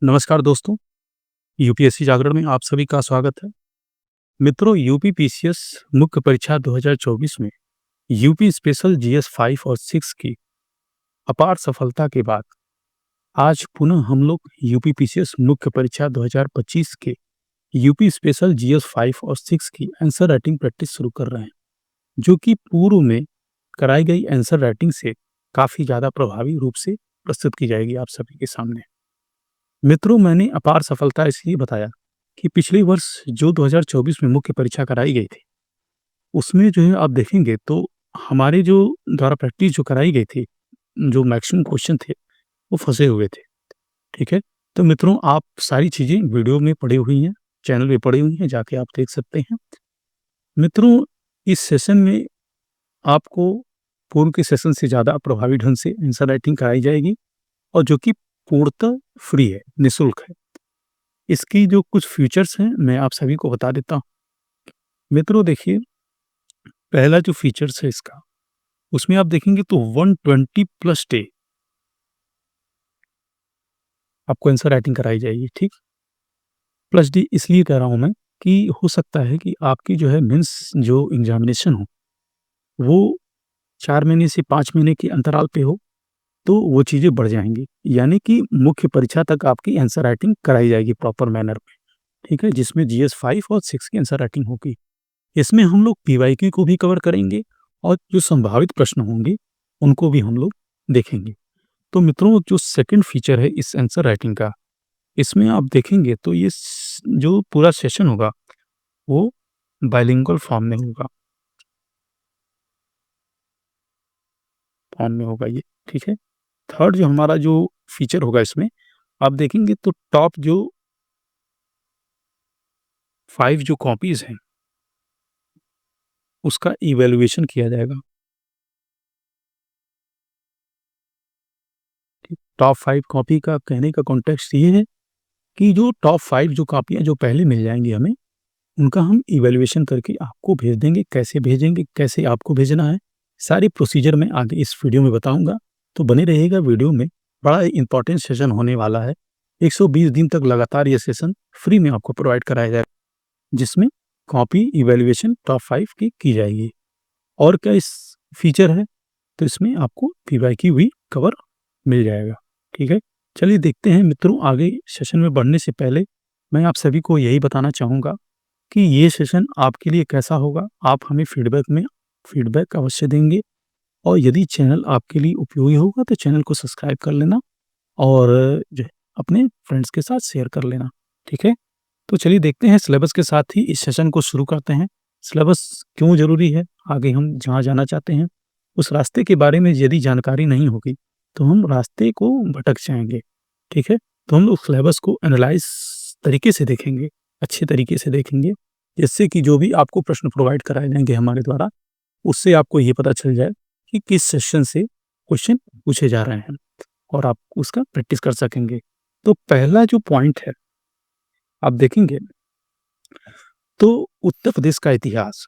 नमस्कार दोस्तों, यूपीएससी जागरण में आप सभी का स्वागत है। मित्रों, यूपी पीसीएस मुख्य परीक्षा 2024 में यूपी स्पेशल जीएस 5 और 6 की अपार सफलता के बाद आज पुनः हम लोग यूपी पीसीएस मुख्य परीक्षा 2025 के यूपी स्पेशल जीएस 5 और 6 की आंसर राइटिंग प्रैक्टिस शुरू कर रहे हैं, जो कि पूर्व में कराई गई आंसर राइटिंग से काफ़ी ज़्यादा प्रभावी रूप से प्रस्तुत की जाएगी आप सभी के सामने। मित्रों, मैंने अपार सफलता इसलिए बताया कि पिछले वर्ष जो 2024 में मुख्य परीक्षा कराई गई थी, उसमें जो है आप देखेंगे तो हमारे जो द्वारा प्रैक्टिस जो कराई गई थी, जो मैक्सिमम क्वेश्चन थे, वो फँसे हुए थे, ठीक है? तो मित्रों, आप सारी चीज़ें वीडियो में पड़ी हुई हैं, चैनल पे पड़ी हुई हैं, जाके आप देख सकते हैं। मित्रों, इस सेशन में आपको पूर्व के सेशन से ज़्यादा प्रभावी ढंग से आंसर राइटिंग कराई जाएगी और जो कि पूर्णतः फ्री है, निःशुल्क है। इसकी जो कुछ फीचर्स हैं, मैं आप सभी को बता देता हूँ। मित्रों देखिए, पहला जो फीचर्स है इसका, उसमें आप देखेंगे तो 120 प्लस डे आपको आंसर राइटिंग कराई जाएगी, ठीक? प्लस डे इसलिए कह रहा हूँ मैं कि हो सकता है कि आपकी जो है मेंस जो एग्ज़ामिनेशन हो, वो 4 महीने से 5 महीने के अंतराल पे हो, तो वो चीज़ें बढ़ जाएँगी। यानी कि मुख्य परीक्षा तक आपकी आंसर राइटिंग कराई जाएगी प्रॉपर मैनर में, ठीक है? जिसमें जीएस 5 और 6 की आंसर राइटिंग होगी। इसमें हम लोग पीवाईक्यू को भी कवर करेंगे और जो संभावित प्रश्न होंगे, उनको भी हम लोग देखेंगे। तो मित्रों, जो सेकंड फीचर है इस आंसर राइटिंग का, इसमें आप देखेंगे तो ये जो पूरा सेशन होगा, वो बाइलिंगुअल फॉर्म में होगा ये, ठीक है? थर्ड जो हमारा जो फीचर होगा इसमें, आप देखेंगे तो टॉप जो 5 जो कॉपीज़ हैं, उसका इवैल्यूएशन किया जाएगा। टॉप 5 कॉपी का कहने का कॉन्टेक्स्ट ये है कि जो टॉप 5 जो कॉपियाँ जो पहले मिल जाएँगी हमें, उनका हम इवैल्यूएशन करके आपको भेज देंगे। कैसे भेजेंगे, कैसे आपको भेजना है, सारी प्रोसीजर मैं आगे इस वीडियो में बताऊँगा। तो बने रहिएगा वीडियो में, बड़ा इम्पोर्टेंट सेशन होने वाला है। 120 दिन तक लगातार ये सेशन फ्री में आपको प्रोवाइड कराया जाएगा, जिसमें कॉपी इवैल्यूएशन टॉप 5 की जाएगी। और क्या इस फीचर है, तो इसमें आपको पीवाईक्यू भी कवर मिल जाएगा, ठीक है? चलिए देखते हैं मित्रों, आगे सेशन में बढ़ने से पहले मैं आप सभी को यही बताना चाहूँगा कि ये सेशन आपके लिए कैसा होगा, आप हमें फीडबैक अवश्य देंगे और यदि चैनल आपके लिए उपयोगी होगा तो चैनल को सब्सक्राइब कर लेना और जो है अपने फ्रेंड्स के साथ शेयर कर लेना, ठीक है? तो चलिए देखते हैं, सिलेबस के साथ ही इस सेशन को शुरू करते हैं। सिलेबस क्यों ज़रूरी है, आगे हम जहाँ जाना चाहते हैं, उस रास्ते के बारे में यदि जानकारी नहीं होगी, तो हम रास्ते को भटक जाएँगे, ठीक है? तो हम लोग सिलेबस को एनालाइज़ तरीके से देखेंगे, अच्छे तरीके से देखेंगे, जिससे कि जो भी आपको प्रश्न प्रोवाइड कराए जाएँगे हमारे द्वारा, उससे आपको ये पता चल जाए कि किस सेशन से क्वेश्चन पूछे जा रहे हैं और आप उसका प्रैक्टिस कर सकेंगे। तो पहला जो पॉइंट है, आप देखेंगे तो उत्तर प्रदेश का इतिहास,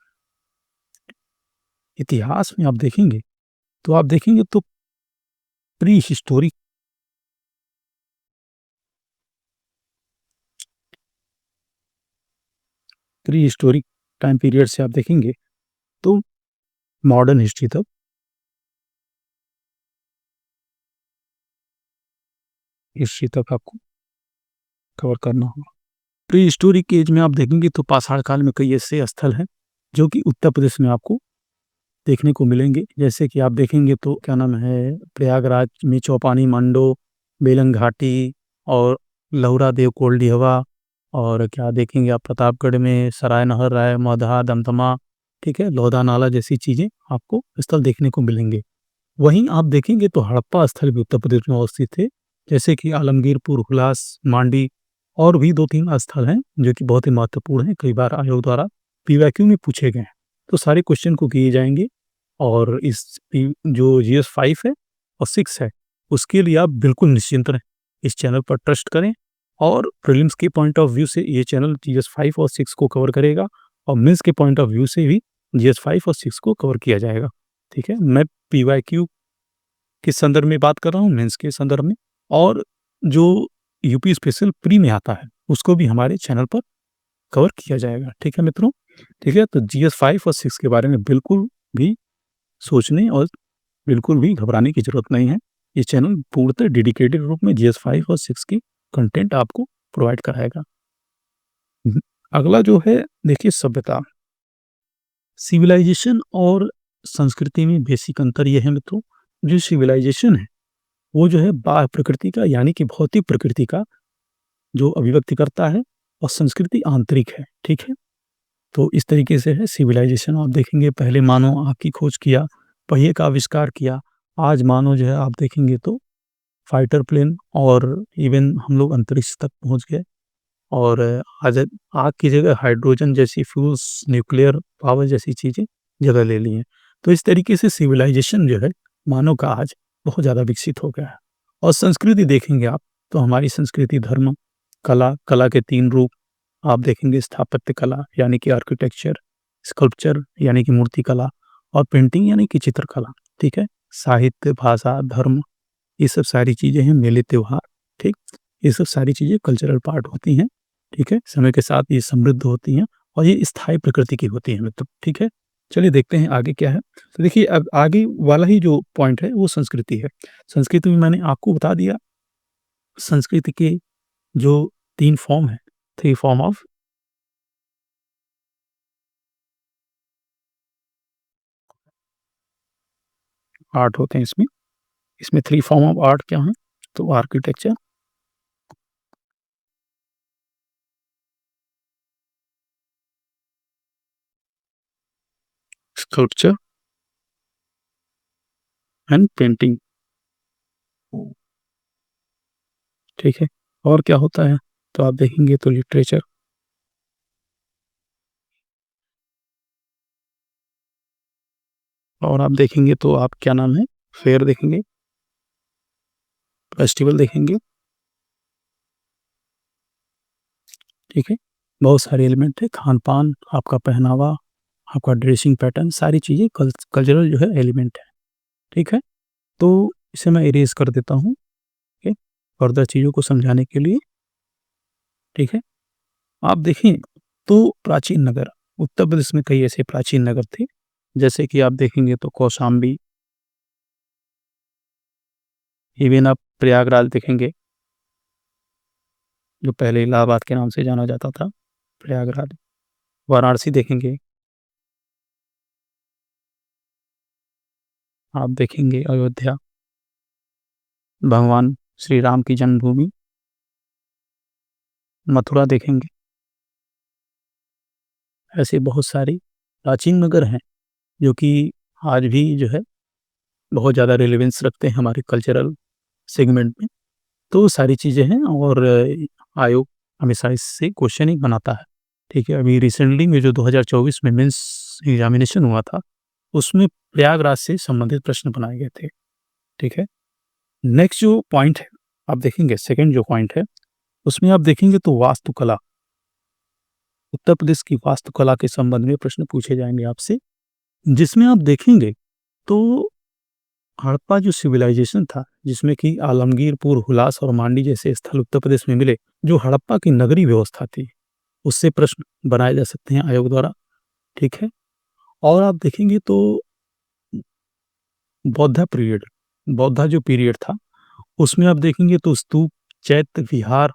इतिहास में आप देखेंगे तो pre historic pre historic time period से आप देखेंगे तो मॉडर्न हिस्ट्री तक आपको कवर करना होगा। प्री हिस्टोरिक एज में आप देखेंगे तो पाषाण काल में कई ऐसे स्थल हैं, जो कि उत्तर प्रदेश में आपको देखने को मिलेंगे। जैसे कि आप देखेंगे तो क्या नाम है, प्रयागराज में चौपानी मांडो, बेलंग घाटी और लहुरा देव कोल्ड हवा, और क्या देखेंगे आप प्रतापगढ़ में सराय नहर राय मौधा दमदमा, ठीक है, लोधा नाला जैसी चीज़ें आपको स्थल देखने को मिलेंगे। वहीं आप देखेंगे तो हड़प्पा स्थल भी उत्तर प्रदेश में अवस्थित थे, जैसे कि आलमगीरपुर, हुलास, मांडी और भी 2-3 स्थल हैं, जो कि बहुत ही महत्वपूर्ण हैं, कई बार आयोग द्वारा पीवाईक्यू में पूछे गए हैं। तो सारे क्वेश्चन को किए जाएँगे और इस पी जो जीएस 5 है और 6 है, उसके लिए आप बिल्कुल निश्चिंत रहें। इस चैनल पर ट्रस्ट करें और प्रीलिम्स के पॉइंट ऑफ व्यू से ये चैनल जीएस 5 और 6 को कवर करेगा और मेंस के पॉइंट ऑफ व्यू से भी जीएस 5 और 6 को कवर किया जाएगा, ठीक है? मैं पीवाईक्यू के संदर्भ में बात कर रहा हूँ, मेंस के संदर्भ में। और जो यूपी स्पेशल प्री में आता है, उसको भी हमारे चैनल पर कवर किया जाएगा। ठीक है मित्रों? ठीक है? तो जीएस 5 और 6 के बारे में बिल्कुल भी सोचने और बिल्कुल भी घबराने की ज़रूरत नहीं है। ये चैनल पूर्णतः डेडिकेटेड रूप में जीएस 5 और 6 की कंटेंट आपको प्रोवाइड कराएगा। अगला जो है देखिए सभ्यता। सिविलाइज़ेशन और संस्कृति में बेसिक अंतर ये है मित्रों, जो सिविलाइज़ेशन है, वो जो है बाह्य प्रकृति का यानी कि भौतिक प्रकृति का जो अभिव्यक्ति करता है और संस्कृति आंतरिक है, ठीक है? तो इस तरीके से है सिविलाइज़ेशन आप देखेंगे पहले मानव आग की खोज किया, पहिए का आविष्कार किया, आज मानव जो है आप देखेंगे तो फाइटर प्लेन और इवन हम लोग अंतरिक्ष तक पहुँच गए और आज आग की जगह हाइड्रोजन जैसी फ्यूल्स, न्यूक्लियर पावर जैसी चीज़ें जगह ले ली हैं। तो इस तरीके से सिविलाइज़ेशन जो है मानव का आज बहुत ज़्यादा विकसित हो गया है। और संस्कृति देखेंगे आप तो हमारी संस्कृति धर्म, कला, कला के 3 रूप आप देखेंगे स्थापत्य कला यानी कि आर्किटेक्चर, स्कल्पचर यानी कि मूर्ति कला और पेंटिंग यानी कि चित्रकला, ठीक है? साहित्य, भाषा, धर्म ये सब सारी चीज़ें हैं, मेले त्योहार, ठीक? ये सब सारी चीज़ें कल्चरल पार्ट होती हैं, ठीक है? समय के साथ ये समृद्ध होती हैं और ये स्थायी प्रकृति की होती हैं मित्रों, ठीक है? चलिए देखते हैं आगे क्या है। तो देखिए अब आगे वाला ही जो पॉइंट है वो संस्कृति है। संस्कृति में मैंने आपको बता दिया, संस्कृति के जो 3 फॉर्म हैं, 3 फॉर्म ऑफ आर्ट होते हैं इसमें। इसमें 3 फॉर्म ऑफ आर्ट क्या हैं? तो आर्किटेक्चर, स्कल्पचर एंड पेंटिंग, ठीक है? और क्या होता है? तो आप देखेंगे तो लिटरेचर और आप देखेंगे तो आप क्या नाम है? फेयर देखेंगे, फेस्टिवल देखेंगे, ठीक है? बहुत सारे एलिमेंट है, खान-पान, आपका पहनावा, आपका ड्रेसिंग पैटर्न सारी चीज़ें कल्चरल जो है एलिमेंट है, ठीक है? तो इसे मैं इरेज़ कर देता हूँ, ठीक है? फर्दर चीज़ों को समझाने के लिए, ठीक है? आप देखें तो प्राचीन नगर, उत्तर प्रदेश में कई ऐसे प्राचीन नगर थे, जैसे कि आप देखेंगे तो कौशाम्बी, इवन आप प्रयागराज देखेंगे, जो पहले इलाहाबाद के नाम से जाना जाता था, प्रयागराज, वाराणसी देखेंगे, आप देखेंगे अयोध्या, भगवान श्री राम की जन्मभूमि, मथुरा देखेंगे, ऐसे बहुत सारी प्राचीन नगर हैं, जो कि आज भी जो है बहुत ज़्यादा रिलेवेंस रखते हैं हमारे कल्चरल सेगमेंट में। तो सारी चीज़ें हैं और आयोग हमेशा इससे क्वेश्चन ही बनाता है, ठीक है? अभी रिसेंटली में जो 2024 में मेंस एग्ज़ामिनेशन हुआ था, उसमें प्रयागराज से संबंधित प्रश्न बनाए गए थे, ठीक है? नेक्स्ट जो पॉइंट है, आप देखेंगे सेकंड जो पॉइंट है, उसमें आप देखेंगे तो वास्तुकला, उत्तर प्रदेश की वास्तुकला के संबंध में प्रश्न पूछे जाएँगे आपसे, जिसमें आप देखेंगे तो हड़प्पा जो सिविलाइज़ेशन था, जिसमें कि आलमगीरपुर, हुलास और मांडी जैसे स्थल उत्तर प्रदेश में मिले, जो हड़प्पा की नगरीय व्यवस्था थी, उससे प्रश्न बनाए जा सकते हैं आयोग द्वारा, ठीक है? और आप देखेंगे तो बौद्धा पीरियड, बौद्धा जो पीरियड था, उसमें आप देखेंगे तो स्तूप, चैत्य विहार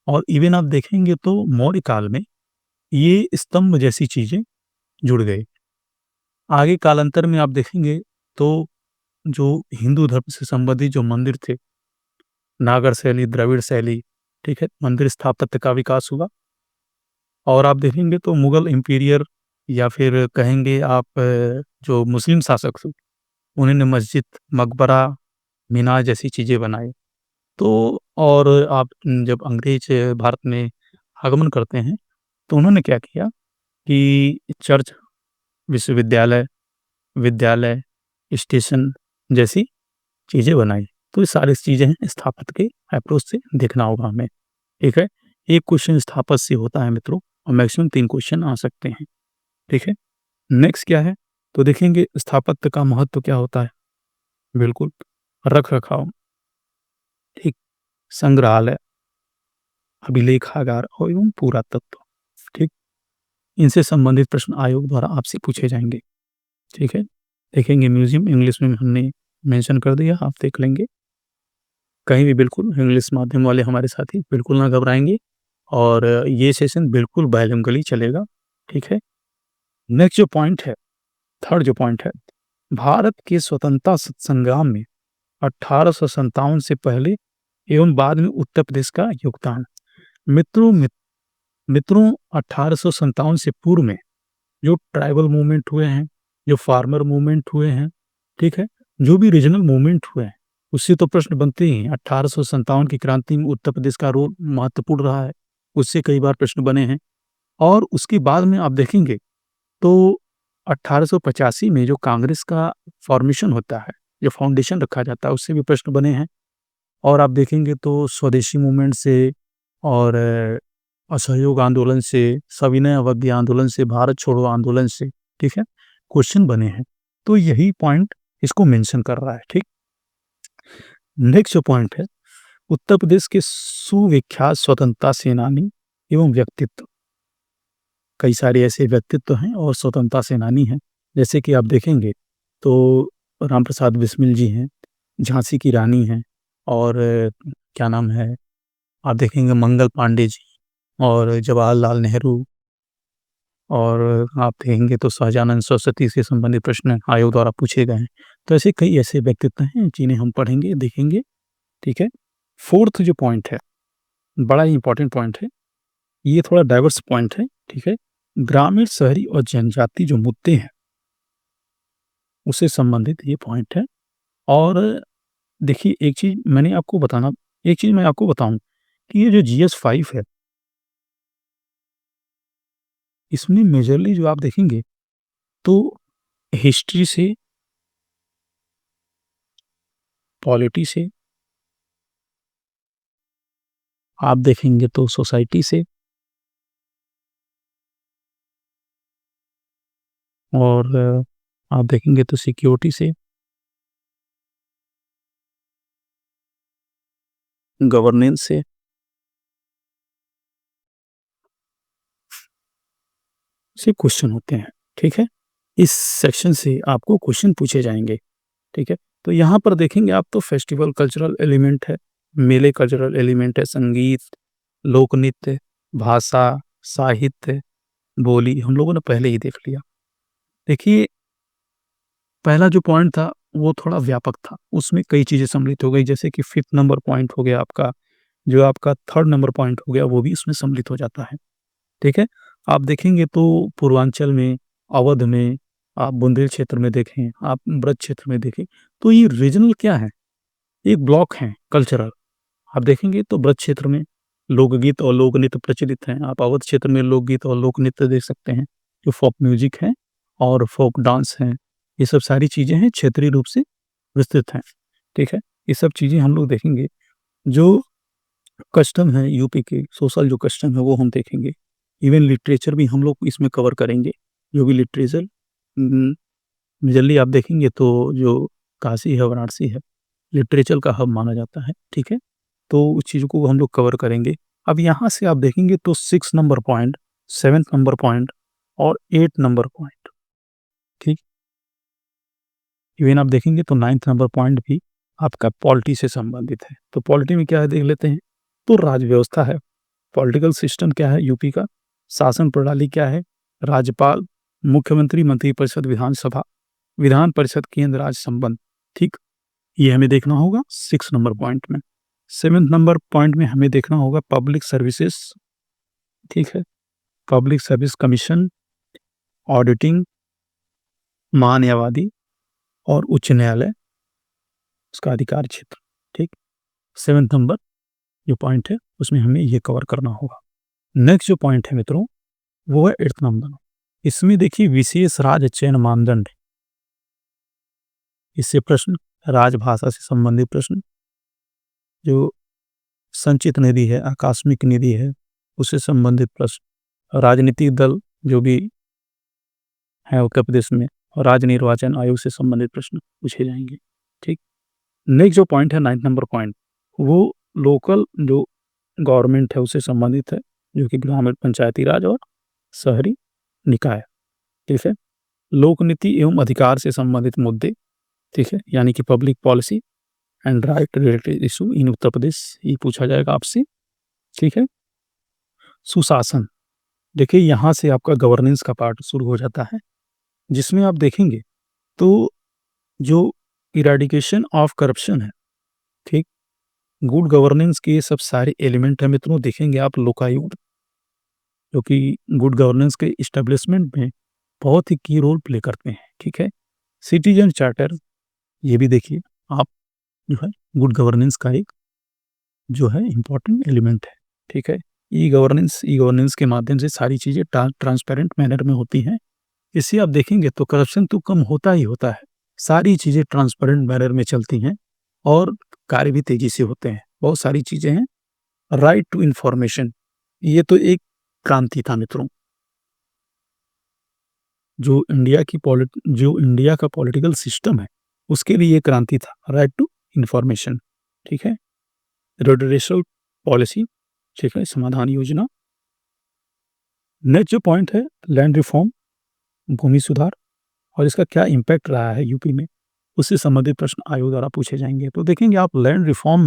और इवन आप देखेंगे तो मौर्य काल में ये स्तंभ जैसी चीज़ें जुड़ गई। आगे कालांतर में आप देखेंगे तो जो हिंदू धर्म से संबंधित जो मंदिर थे, नागर शैली, द्रविड़ शैली, ठीक है? मंदिर स्थापत्य का विकास हुआ और आप देखेंगे तो मुगल एम्पायर या फिर कहेंगे आप जो मुस्लिम शासक थे, उन्होंने मस्जिद, मकबरा, मीनार जैसी चीज़ें बनाई। तो और आप जब अंग्रेज भारत में आगमन करते हैं, तो उन्होंने क्या किया कि चर्च, विश्वविद्यालय, विद्यालय, स्टेशन जैसी चीज़ें बनाई। तो ये सारी चीज़ें हैं स्थापत्य के अप्रोच से देखना होगा हमें, ठीक है? एक क्वेश्चन स्थापत्य से होता है मित्रों और मैक्सिमम 3 क्वेश्चन आ सकते हैं, ठीक है? नेक्स्ट क्या है? तो देखेंगे स्थापत्य का महत्व क्या होता है? बिल्कुल, रख-रखाव, ठीक, संग्रहालय, अभिलेखागार और एवं पुरातत्व, ठीक? इनसे संबंधित प्रश्न आयोग द्वारा आपसे पूछे जाएँगे, ठीक है? देखेंगे म्यूज़ियम इंग्लिश में हमने मेंशन कर दिया, आप देख लेंगे। कहीं भी बिल्कुल इंग्लिश माध्यम वाले हमारे साथी बिल्कुल ना घबराएँगे और ये सेशन बिल्कुल बायलिंगुअली चलेगा, ठीक है? नेक्स्ट जो पॉइंट है, थर्ड जो पॉइंट है, भारत के स्वतंत्रता संग्राम में 1857 से पहले एवं बाद में उत्तर प्रदेश का योगदान। मित्रों मित मित्रों 1857 से पूर्व में जो ट्राइबल मूवमेंट हुए हैं, जो फार्मर मूवमेंट हुए हैं, ठीक है? जो भी रीजनल मूवमेंट हुए हैं, उससे तो प्रश्न बनते ही हैं। 1857 की क्रांति में उत्तर प्रदेश का रोल महत्वपूर्ण रहा है, उससे कई बार प्रश्न बने हैं और उसके बाद में आप देखेंगे तो 1885 में जो कांग्रेस का फॉर्मेशन होता है, जो फाउंडेशन रखा जाता है, उससे भी प्रश्न बने हैं और आप देखेंगे तो स्वदेशी मूवमेंट से और असहयोग आंदोलन से, सविनय अवज्ञा आंदोलन से, भारत छोड़ो आंदोलन से, ठीक है? क्वेश्चन बने हैं। तो यही पॉइंट इसको मेंशन कर रहा है, ठीक? नेक्स्ट जो पॉइंट है, उत्तर प्रदेश के सुविख्यात स्वतंत्रता सेनानी एवं व्यक्तित्व। कई सारे ऐसे व्यक्तित्व हैं और स्वतंत्रता सेनानी हैं, जैसे कि आप देखेंगे तो रामप्रसाद बिस्मिल जी हैं, झांसी की रानी हैं और क्या नाम है, आप देखेंगे मंगल पांडे जी और जवाहरलाल नेहरू और आप देखेंगे तो सहजानंद सरस्वती से संबंधित प्रश्न आयोग द्वारा पूछे गए हैं। तो ऐसे कई ऐसे व्यक्तित्व हैं जिन्हें हम पढ़ेंगे, देखेंगे, ठीक है? फोर्थ जो पॉइंट है, बड़ा ही इंपॉर्टेंट पॉइंट है, ये थोड़ा डाइवर्स पॉइंट है, ठीक है? ग्रामीण, शहरी और जनजाति जो मुद्दे हैं, उससे संबंधित ये पॉइंट है और देखिए एक चीज़ मैं आपको बताऊँ कि ये जो जीएस 5 है, इसमें मेजरली जो आप देखेंगे तो हिस्ट्री से, पॉलिटी से, आप देखेंगे तो सोसाइटी से और आप देखेंगे तो सिक्योरिटी से, गवर्नेंस से क्वेश्चन होते हैं, ठीक है? इस सेक्शन से आपको क्वेश्चन पूछे जाएँगे, ठीक है? तो यहाँ पर देखेंगे आप तो फेस्टिवल कल्चरल एलिमेंट है, मेले कल्चरल एलिमेंट है, संगीत, लोक नृत्य, भाषा, साहित्य, बोली, हम लोगों ने पहले ही देख लिया। देखिए, पहला जो पॉइंट था, वो थोड़ा व्यापक था, उसमें कई चीज़ें सम्मिलित हो गई, जैसे कि 5th नंबर पॉइंट हो गया आपका, जो आपका 3rd नंबर पॉइंट हो गया, वो भी इसमें सम्मिलित हो जाता है, ठीक है? आप देखेंगे तो पूर्वांचल में, अवध में, आप बुंदेल क्षेत्र में देखें, आप ब्रज क्षेत्र में देखें, तो ये रीजनल क्या है? एक ब्लॉक है कल्चरल। आप देखेंगे तो ब्रज क्षेत्र में लोकगीत और लोक नृत्य प्रचलित हैं। आप अवध क्षेत्र में लोकगीत और लोक नृत्य देख सकते हैं, जो फ़ोक म्यूज़िक है और फ़ोक डांस हैं। ये सब सारी चीज़ें हैं, क्षेत्रीय रूप से विस्तृत हैं, ठीक है? ये सब चीज़ें हम लोग देखेंगे। जो कस्टम है यूपी के, सोशल जो कस्टम है वो हम देखेंगे। इवन लिटरेचर भी हम लोग इसमें कवर करेंगे, जो भी लिटरेचर मेजरली आप देखेंगे तो जो काशी है, वाराणसी है, लिटरेचर का हब माना जाता है, ठीक है? तो उस चीज़ को हम लोग कवर करेंगे। अब यहाँ से आप देखेंगे तो 6 number point, 7th number point और 8 नंबर पॉइंट, ठीक? इवन आप देखेंगे तो 9th नंबर पॉइंट भी आपका पॉलिटी से संबंधित है। तो पॉलिटी में क्या है देख लेते हैं, तो राज्य व्यवस्था है, पॉलिटिकल सिस्टम क्या है यूपी का, शासन प्रणाली क्या है, राज्यपाल, मुख्यमंत्री, मंत्रिपरिषद, विधानसभा, विधान परिषद, केंद्र राज्य संबंध, ठीक? ये हमें देखना होगा 6 नंबर पॉइंट में। 7th नंबर पॉइंट में हमें देखना होगा पब्लिक सर्विसेज, ठीक है? पब्लिक सर्विस कमीशन, ऑडिटिंग, महान्यायवादी और उच्च न्यायालय, उसका अधिकार क्षेत्र, ठीक? 7th नंबर जो पॉइंट है, उसमें हमें ये कवर करना होगा। नेक्स्ट जो पॉइंट है मित्रों, वो है 8th नंबर। इसमें देखिए विशेष राज्य चयन मानदंड, इससे प्रश्न, राजभाषा से संबंधित प्रश्न, जो संचित निधि है, आकस्मिक निधि है, उससे संबंधित प्रश्न, राजनीतिक दल जो भी है उत्तर प्रदेश में और राज्य निर्वाचन आयोग से संबंधित प्रश्न पूछे जाएंगे, ठीक? नेक्स्ट जो पॉइंट है 9th नंबर पॉइंट, वो लोकल जो गवर्नमेंट है उससे संबंधित है, जो कि ग्रामीण पंचायती राज और शहरी निकाय, ठीक है। लोक नीति एवं अधिकार से संबंधित मुद्दे, ठीक है, यानी कि public policy and right related issue in Uttar Pradesh, ये पूछा जाएगा आपसे, ठीक है। सुशासन, देखिए यहाँ से आपका गवर्नेंस का पार्ट शुरू हो जाता है, जिसमें आप देखेंगे तो जो इरेडिकेशन ऑफ करप्शन है, ठीक, गुड गवर्नेंस के ये सब सारे एलिमेंट हैं मित्रों। देखेंगे आप लोकायुक्त, जो कि गुड गवर्नेंस के इस्टेब्लिशमेंट में बहुत ही की रोल प्ले करते हैं, ठीक है। सिटीजन चार्टर, ये भी देखिए आप, जो है गुड गवर्नेंस का एक जो है इम्पोर्टेंट एलिमेंट है, ठीक है। ई गवर्नेंस के माध्यम से सारी चीज़ें ट्रांसपेरेंट मैनर में होती हैं। इससे आप देखेंगे तो करप्शन तो कम होता ही होता है, सारी चीज़ें ट्रांसपेरेंट मैनर में चलती हैं और कार्य भी तेज़ी से होते हैं। बहुत सारी चीज़ें हैं। राइट टू इन्फॉर्मेशन, ये तो एक क्रांति था मित्रों। जो इंडिया का पॉलिटिकल सिस्टम है, उसके लिए ये क्रांति था, राइट टू इन्फॉर्मेशन, ठीक है। रेडरेशल पॉलिसी, ठीक है, समाधान योजना। नेक्स्ट जो पॉइंट है लैंड रिफॉर्म, भूमि सुधार और इसका क्या इम्पैक्ट रहा है यूपी में, उससे संबंधित प्रश्न आयोग द्वारा पूछे जाएंगे। तो देखेंगे आप लैंड रिफॉर्म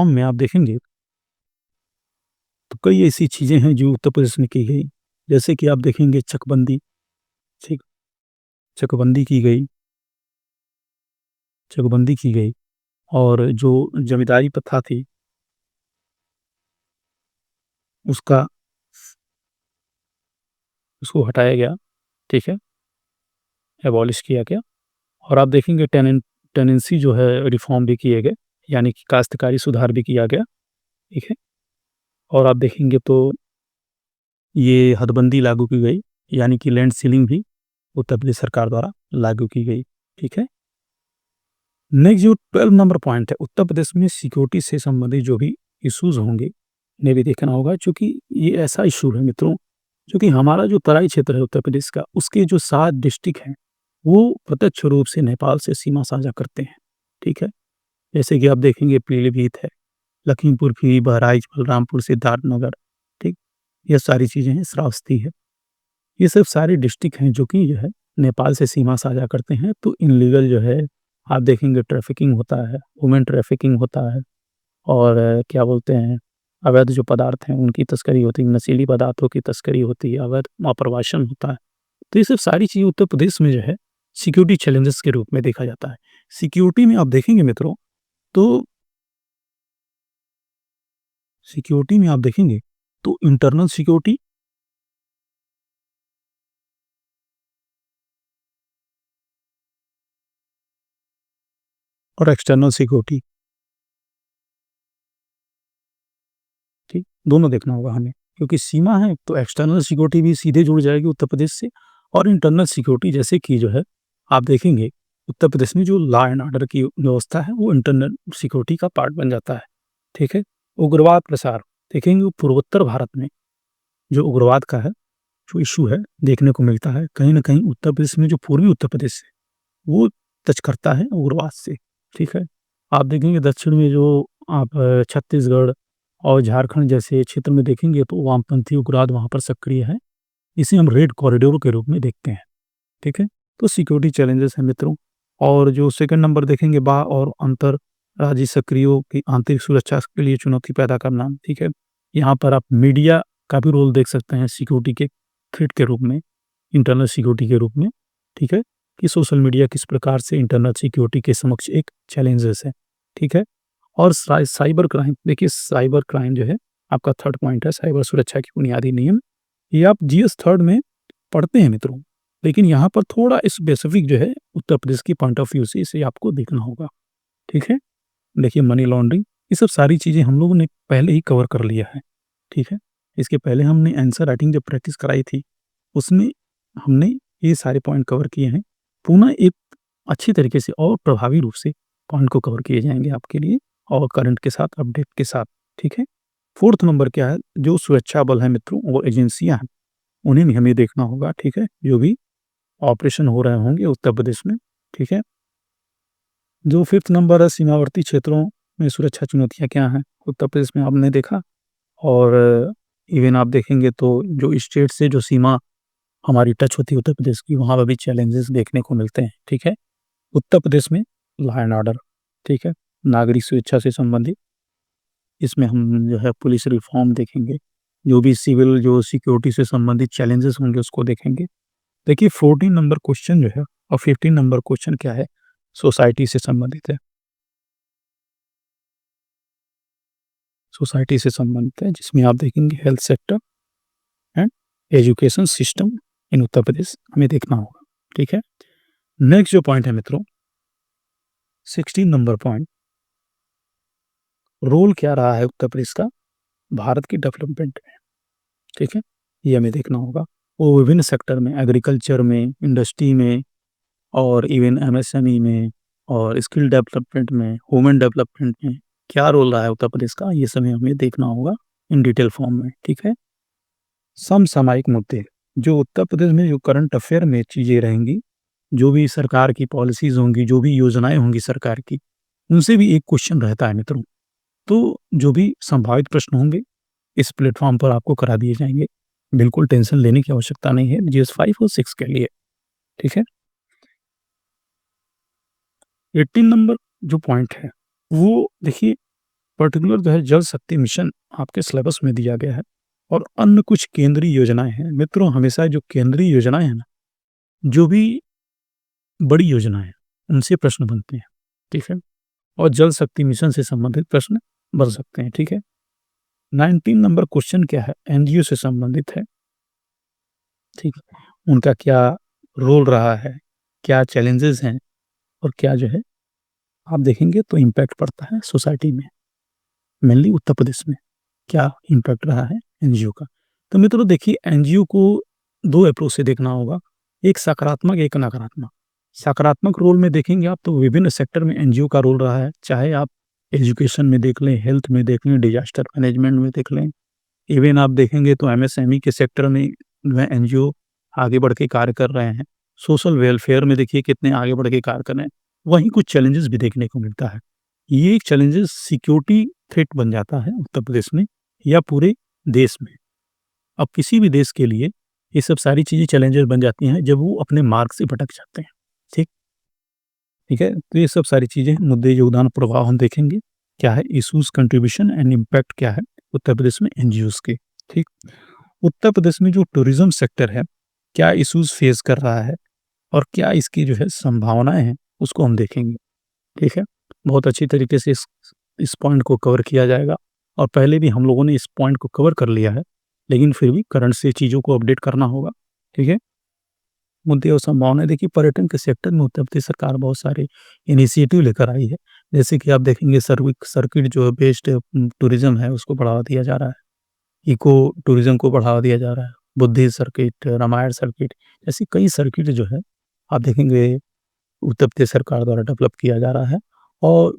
में आप देखेंगे तो कई ऐसी चीज़ें हैं जो उत्तर प्रदेश में की गई, जैसे कि आप देखेंगे चकबंदी, ठीक, चकबंदी की गई और जो जमींदारी प्रथा थी उसको हटाया गया, ठीक है, एबॉलिश किया गया। और आप देखेंगे टेनेंसी जो है रिफॉर्म भी किए गए, यानी कि काश्तकारी सुधार भी किया गया, ठीक है। और आप देखेंगे तो ये हदबंदी लागू की गई, यानी कि लैंड सीलिंग भी उत्तर प्रदेश सरकार द्वारा लागू की गई, ठीक है। नेक्स्ट जो 12 नंबर पॉइंट है, उत्तर प्रदेश में सिक्योरिटी से संबंधित जो भी इश्यूज होंगे इन्हें भी देखना होगा, क्योंकि ये ऐसा इशू है मित्रों, क्योंकि हमारा जो तराई क्षेत्र है उत्तर प्रदेश का, उसके जो 7 डिस्ट्रिक्ट हैं वो प्रत्यक्ष रूप से नेपाल से सीमा साझा करते हैं, ठीक है। जैसे कि आप देखेंगे पीलीभीत है, लखीमपुर खीरी, बहराइच, बलरामपुर, सिद्धार्थनगर, ठीक, ये सारी चीज़ें हैं, श्रावस्ती है, ये सब सारे डिस्ट्रिक्ट हैं जो कि जो है नेपाल से सीमा साझा करते हैं। तो इनलीगल जो है आप देखेंगे ट्रैफिकिंग होता है, वुमेन ट्रैफिकिंग होता है और क्या बोलते हैं, अवैध जो पदार्थ हैं उनकी तस्करी होती है, नशीली पदार्थों की तस्करी होती है, अवैध आप्रवासन होता है। तो ये सब सारी चीज़ें उत्तर प्रदेश में जो है सिक्योरिटी चैलेंजेस के रूप में देखा जाता है। सिक्योरिटी में आप देखेंगे मित्रों तो इंटरनल सिक्योरिटी और एक्सटर्नल सिक्योरिटी, ठीक, दोनों देखना होगा हमें, क्योंकि सीमा है तो एक्सटर्नल सिक्योरिटी भी सीधे जुड़ जाएगी उत्तर प्रदेश से। और इंटरनल सिक्योरिटी जैसे कि जो है आप देखेंगे उत्तर प्रदेश में जो लॉ एंड ऑर्डर की व्यवस्था है वो इंटरनल सिक्योरिटी का पार्ट बन जाता है, ठीक है। उग्रवाद प्रसार, देखेंगे पूर्वोत्तर भारत में जो उग्रवाद का है जो इशू है देखने को मिलता है, कहीं ना कहीं उत्तर प्रदेश में जो पूर्वी उत्तर प्रदेश है वो टच करता है उग्रवाद से, ठीक है। आप देखेंगे दक्षिण में जो आप छत्तीसगढ़ और झारखंड जैसे क्षेत्र में देखेंगे तो वामपंथी उग्रवाद वहाँ पर सक्रिय है, इसे हम रेड कॉरिडोर के रूप में देखते हैं, ठीक है। तो सिक्योरिटी चैलेंजेस हैं मित्रों। और जो सेकंड नंबर देखेंगे बा और अंतर राज्यीय सक्रियों की आंतरिक सुरक्षा के लिए चुनौती पैदा करना, ठीक है। यहाँ पर आप मीडिया का भी रोल देख सकते हैं सिक्योरिटी के थ्रेट के रूप में, इंटरनल सिक्योरिटी के रूप में, ठीक है, कि सोशल मीडिया किस प्रकार से इंटरनल सिक्योरिटी के समक्ष एक चैलेंजेस है, ठीक है। और साइबर क्राइम, देखिए साइबर क्राइम जो है आपका थर्ड पॉइंट है, साइबर सुरक्षा की बुनियादी नियम, ये आप जीएस थर्ड में पढ़ते हैं मित्रों, लेकिन यहाँ पर थोड़ा स्पेसिफिक जो है उत्तर प्रदेश की पॉइंट ऑफ व्यू से इसे आपको देखना होगा, ठीक है। देखिए मनी लॉन्ड्रिंग, ये सब सारी चीज़ें हम लोगों ने पहले ही कवर कर लिया है, ठीक है। इसके पहले हमने आंसर राइटिंग जब प्रैक्टिस कराई थी उसमें हमने ये सारे पॉइंट कवर किए हैं। पुनः एक अच्छी तरीके से और प्रभावी रूप से पॉइंट को कवर किए जाएंगे आपके लिए और करंट के साथ, अपडेट के साथ, ठीक है। फोर्थ नंबर क्या है, जो सुरक्षा बल है मित्रों और एजेंसियां हैं उन्हें भी हमें देखना होगा, ठीक है, जो भी ऑपरेशन हो रहे होंगे उत्तर प्रदेश में, ठीक है। जो फिफ्थ नंबर है सीमावर्ती क्षेत्रों में सुरक्षा चुनौतियाँ क्या हैं? उत्तर प्रदेश में आपने देखा और इवन आप देखेंगे तो जो स्टेट से जो सीमा हमारी टच होती है उत्तर प्रदेश की, वहाँ पे भी चैलेंजेस देखने को मिलते हैं, ठीक है? उत्तर प्रदेश में लॉ एंड ऑर्डर, ठीक है? नागरिक सुरक्षा से संबंधित इसमें हम जो है पुलिस रिफ़ॉर्म देखेंगे, जो भी सिविल जो सिक्योरिटी से संबंधित चैलेंजेस होंगे उसको देखेंगे। देखिए 14 नंबर क्वेश्चन जो है और 15 नंबर क्वेश्चन क्या है? सोसाइटी से संबंधित है। सोसाइटी से संबंधित है जिसमें आप देखेंगे health sector and education system in Uttar Pradesh हमें देखना होगा, ठीक है? नेक्स्ट जो पॉइंट है मित्रों 16 नंबर पॉइंट, रोल क्या रहा है उत्तर प्रदेश का भारत की डेवलपमेंट में, ठीक है? ये हमें देखना होगा। वो विभिन्न सेक्टर में एग्रीकल्चर में, इंडस्ट्री में और इवन एमएसएमई में और स्किल डेवलपमेंट में, ह्यूमन डेवलपमेंट में क्या रोल रहा है उत्तर प्रदेश का, ये सब हमें देखना होगा इन डिटेल फॉर्म में, ठीक है? समसामयिक मुद्दे, जो उत्तर प्रदेश में जो करंट अफेयर में चीज़ें रहेंगी, जो भी सरकार की पॉलिसीज़ होंगी, जो भी योजनाएँ होंगी सरकार की, उनसे भी एक क्वेश्चन रहता है मित्रों। तो जो भी संभावित प्रश्न होंगे, इस प्लेटफ़ॉर्म पर आपको करा दिए जाएँगे। बिल्कुल टेंशन लेने की आवश्यकता नहीं है जीएस 5 और 6 के लिए, ठीक है? 18 नंबर जो पॉइंट है, वो देखिए पर्टिकुलर जो है जल शक्ति मिशन आपके सिलेबस में दिया गया है और अन्य कुछ केंद्रीय योजनाएँ हैं। मित्रों हमेशा जो केंद्रीय योजनाएँ हैं ना, जो भी बड़ी योजनाएँ हैं, उनसे प्रश्न बनते हैं, ठीक है? और जल शक्ति मिशन से संबंधित प्रश्न बन सकते हैं, ठीक है? 19 नंबर क्वेश्चन क्या है? एनजीओ से संबंधित है, ठीक है? उनका क्या रोल रहा है? क्या चैलेंजेज़ हैं? और क्या जो है आप देखेंगे तो इम्पैक्ट पड़ता है सोसाइटी में, मेनली उत्तर प्रदेश में, क्या इम्पैक्ट रहा है एनजीओ का। तो मित्रों देखिए एनजीओ को 2 अप्रोच से देखना होगा, एक सकारात्मक, एक नकारात्मक। सकारात्मक रोल में देखेंगे आप तो विभिन्न सेक्टर में एनजीओ का रोल रहा है, चाहे आप एजुकेशन में देख लें, हेल्थ में देख लें, डिज़ास्टर मैनेजमेंट में देख लें, इवन आप देखेंगे तो एमएसएमई के सेक्टर में जो है एनजीओ आगे बढ़ के कार्य कर रहे हैं। सोशल वेलफेयर में देखिए कितने आगे बढ़ के कार्य कर रहे हैं। वहीं कुछ चैलेंजेस भी देखने को मिलता है। ये एक चैलेंजेस सिक्योरिटी थ्रेट बन जाता है उत्तर प्रदेश में या पूरे देश में। अब किसी भी देश के लिए ये सब सारी चीज़ें चैलेंजेस बन जाती हैं जब वो अपने मार्ग से भटक जाते हैं। ठीक ठीक है? तो ये सब सारी चीज़ें मुद्दे, योगदान, प्रभाव हम देखेंगे। क्या है इश्यूज़, कंट्रीब्यूशन एंड इम्पैक्ट क्या है उत्तर प्रदेश में एनजीओज़ के। ठीक? उत्तर प्रदेश में जो टूरिज़्म सेक्टर है, क्या इश्यूज़ फेस कर रहा है और क्या इसकी जो है संभावनाएँ हैं, उसको हम देखेंगे। ठीक है? बहुत अच्छी तरीके से इस पॉइंट को कवर किया जाएगा और पहले भी हम लोगों ने इस पॉइंट को कवर कर लिया है, लेकिन फिर भी करंट से चीज़ों को अपडेट करना होगा। ठीक है? मुद्दे और संभावनाएँ देखिए पर्यटन के सेक्टर में उत्तर प्रदेश सरकार बहुत सारे इनिशिएटिव लेकर आई है। जैसे कि आप देखेंगे सर्किट जो है बेस्ड टूरिज़्म है उसको बढ़ावा दिया जा रहा है। इको टूरिज़्म को बढ़ावा दिया जा रहा है। बुद्धिस्ट सर्किट, रामायण सर्किट ऐसी कई सर्किट जो है आप देखेंगे उत्तर प्रदेश सरकार द्वारा डेवलप किया जा रहा है और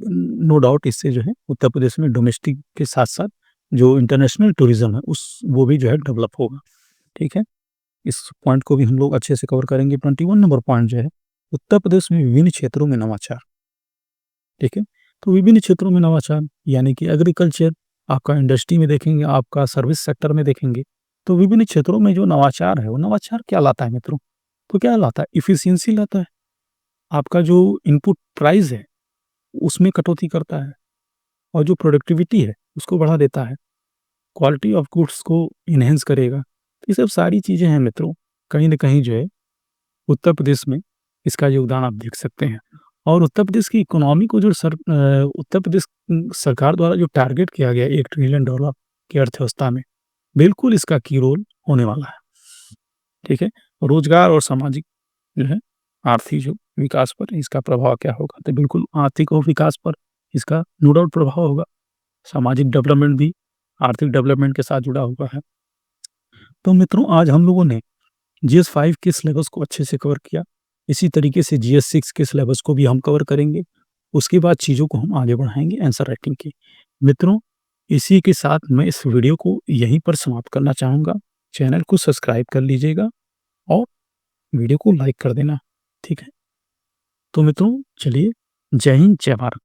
नो डाउट इससे जो है उत्तर प्रदेश में डोमेस्टिक के साथ-साथ जो इंटरनेशनल टूरिज़्म है उस वो भी जो है डेवलप होगा। ठीक है? इस पॉइंट को भी हम लोग अच्छे से कवर करेंगे। 21 नंबर पॉइंट जो है, उत्तर प्रदेश में विभिन्न क्षेत्रों में नवाचार, ठीक है? तो विभिन्न क्षेत्रों में नवाचार यानी कि एग्रीकल्चर, आपका इंडस्ट्री में देखेंगे, आपका सर्विस सेक्टर में देखेंगे, तो विभिन्न क्षेत्रों में जो नवाचार है, वो नवाचार क्या लाता है मित्रों? तो क्या लाता है? एफिशिएंसी लाता है। आपका जो इनपुट प्राइस है, उसमें कटौती करता है और जो प्रोडक्टिविटी है, उसको बढ़ा देता है। क्वालिटी ऑफ गुड्स को एनहांस करेगा। तो ये सब सारी चीज़ें हैं मित्रों, कहीं न कहीं जो है उत्तर प्रदेश में इसका योगदान आप देख सकते हैं और उत्तर प्रदेश की इकोनॉमी को जो उत्तर प्रदेश सरकार द्वारा जो टारगेट किया गया है $1 ट्रिलियन की अर्थव्यवस्था में, बिल्कुल इसका की रोल होने वाला है, ठीक है? रोज़गार और सामाजिक जो है आर्थिक जो विकास पर इसका प्रभाव क्या होगा? तो बिल्कुल आर्थिक और विकास पर इसका नो डाउट प्रभाव होगा। सामाजिक डेवलपमेंट भी आर्थिक डेवलपमेंट के साथ जुड़ा हुआ है। तो मित्रों आज हम लोगों ने जीएस 5 के सिलेबस को अच्छे से कवर किया। इसी तरीके से जीएस 6 के सिलेबस को भी हम कवर करेंगे। उसके बाद चीज़ों को हम आगे बढ़ाएँगे आंसर राइटिंग की। मित्रों, इसी के साथ मैं इस वीडियो को यहीं पर समाप्त करना चाहूँगा। चैनल को सब्सक्राइब कर लीजिएगा और वीडियो को लाइक कर देना, ठीक है? तो मित्रों चलिए, जय हिंद, जय भारत।